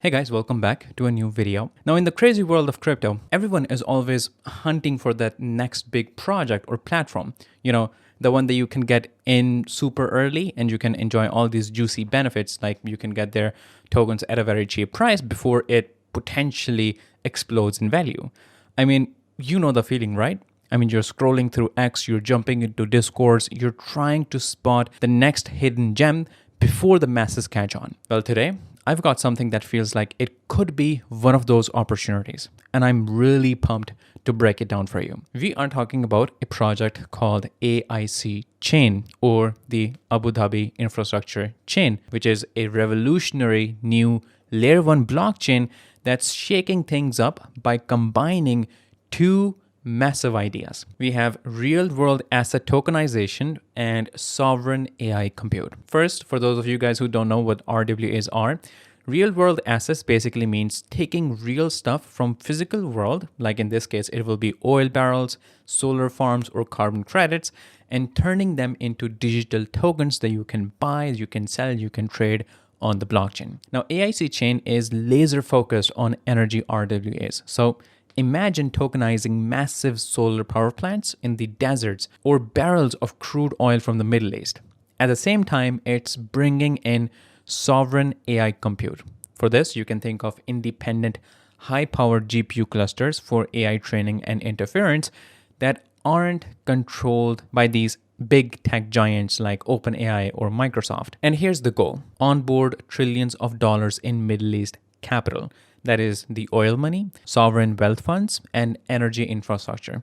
Hey guys, welcome back to a new video. Now in the crazy world of crypto, everyone is always hunting for that next big project or platform. The one that you can get in super early and you can enjoy all these juicy benefits, like you can get their tokens at a very cheap price before it potentially explodes in value. I mean, you know the feeling, right? You're scrolling through X, you're jumping into Discords, you're trying to spot the next hidden gem before the masses catch on. Well, today, I've got something that feels like it could be one of those opportunities, and I'm really pumped to break it down for you. We are talking about a project called AICChain, or the Abu Dhabi Infrastructure Chain, which is a revolutionary new layer 1 blockchain that's shaking things up by combining two massive ideas. We have real-world asset tokenization and sovereign AI compute. First, for those of you guys who don't know what RWAs are, real-world assets basically means taking real stuff from physical world, like in this case, it will be oil barrels, solar farms, or carbon credits, and turning them into digital tokens that you can buy, you can sell, you can trade on the blockchain. Now, AICChain is laser focused on energy RWAs. So imagine tokenizing massive solar power plants in the deserts or barrels of crude oil from the Middle East. At the same time, it's bringing in sovereign AI compute. For this, you can think of independent, high-powered GPU clusters for AI training and inference that aren't controlled by these big tech giants like OpenAI or Microsoft. And here's the goal: onboard trillions of dollars in Middle East capital. That is the oil money, sovereign wealth funds, and energy infrastructure.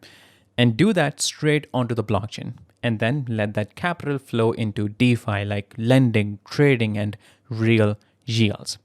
And do that straight onto the blockchain. And then let that capital flow into DeFi like lending, trading, and real yields.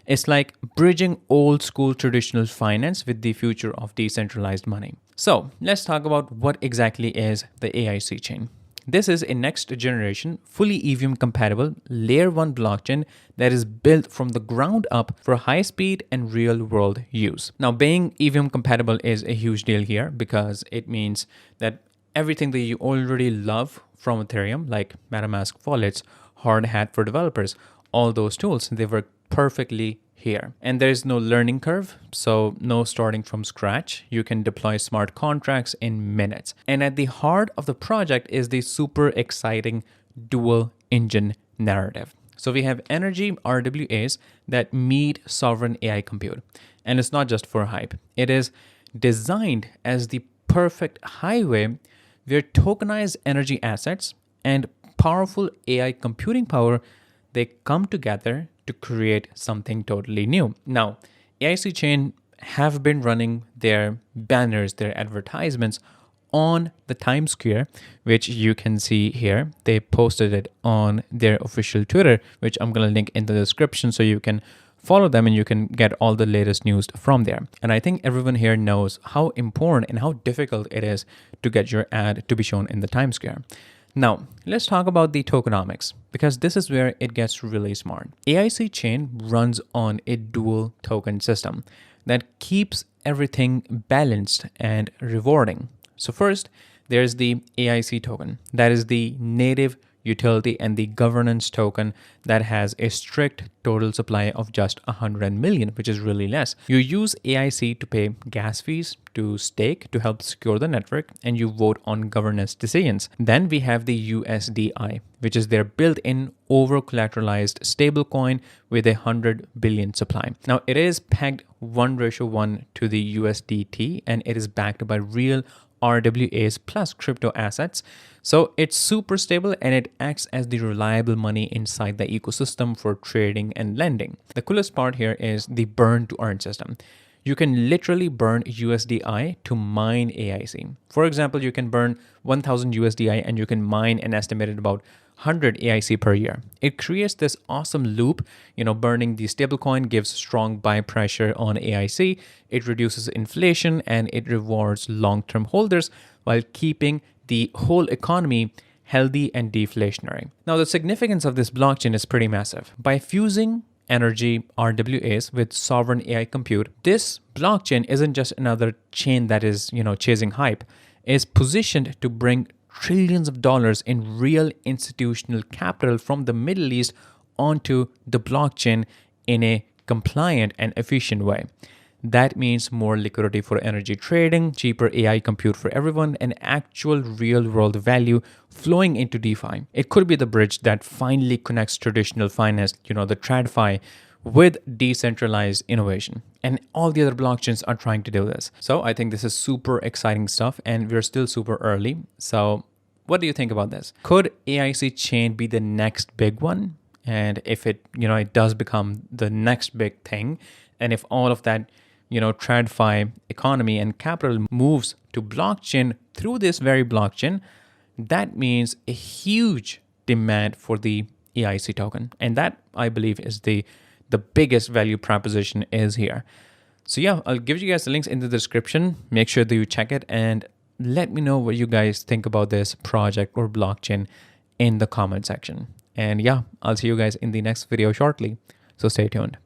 It's like bridging old school traditional finance with the future of decentralized money. So let's talk about what exactly is the AICChain. This is a next generation, fully EVM compatible layer 1 blockchain that is built from the ground up for high speed and real world use. Now, being EVM compatible is a huge deal here because it means that everything that you already love from Ethereum, like MetaMask wallets, hard hat for developers, all those tools, they work perfectly here. And there's no learning curve, so no starting from scratch. You can deploy smart contracts in minutes. And at the heart of the project is the super exciting dual engine narrative. So we have energy RWAs that meet sovereign AI compute. And it's not just for hype. It is designed as the perfect highway where tokenized energy assets and powerful AI computing power, they come together to create something totally new. Now, AICChain have been running their banners, their advertisements on the Times Square, which you can see here. They posted it on their official Twitter, which I'm going to link in the description so you can follow them and you can get all the latest news from there. And I think everyone here knows how important and how difficult it is to get your ad to be shown in the Times Square. Now, let's talk about the tokenomics, because this is where it gets really smart. AICChain runs on a dual token system that keeps everything balanced and rewarding. So first, there's the AIC token. That is the native utility and the governance token that has a strict total supply of just 100 million, which is really less. You use AIC to pay gas fees, to stake, to help secure the network, and you vote on governance decisions. Then we have the USDI, which is their built-in over-collateralized stablecoin with 100 billion supply. Now, it is pegged 1:1 to the USDT, and it is backed by real RWAs plus crypto assets. So it's super stable and it acts as the reliable money inside the ecosystem for trading and lending. The coolest part here is the burn to earn system. You can literally burn USDI to mine AIC. For example, you can burn 1000 USDI and you can mine an estimated about 100 AIC per year. It creates this awesome loop. Burning the stablecoin gives strong buy pressure on AIC. It reduces inflation and it rewards long-term holders while keeping the whole economy healthy and deflationary. Now, the significance of this blockchain is pretty massive. By fusing energy RWAs with sovereign AI compute, this blockchain isn't just another chain that is, chasing hype. It's positioned to bring trillions of dollars in real institutional capital from the Middle East onto the blockchain in a compliant and efficient way. That means more liquidity for energy trading, cheaper AI compute for everyone, and actual real world value flowing into DeFi. It could be the bridge that finally connects traditional finance, the TradFi, with decentralized innovation. And all the other blockchains are trying to do this. So I think this is super exciting stuff, and we're still super early. So what do you think about this? Could AICChain be the next big one? And if it, it does become the next big thing, and if all of that, TradFi economy and capital moves to blockchain through this very blockchain, that means a huge demand for the AIC token. And that, I believe, is the biggest value proposition is here. So yeah, I'll give you guys the links in the description. Make sure that you check it and let me know what you guys think about this project or blockchain in the comment section. And yeah, I'll see you guys in the next video shortly. So stay tuned.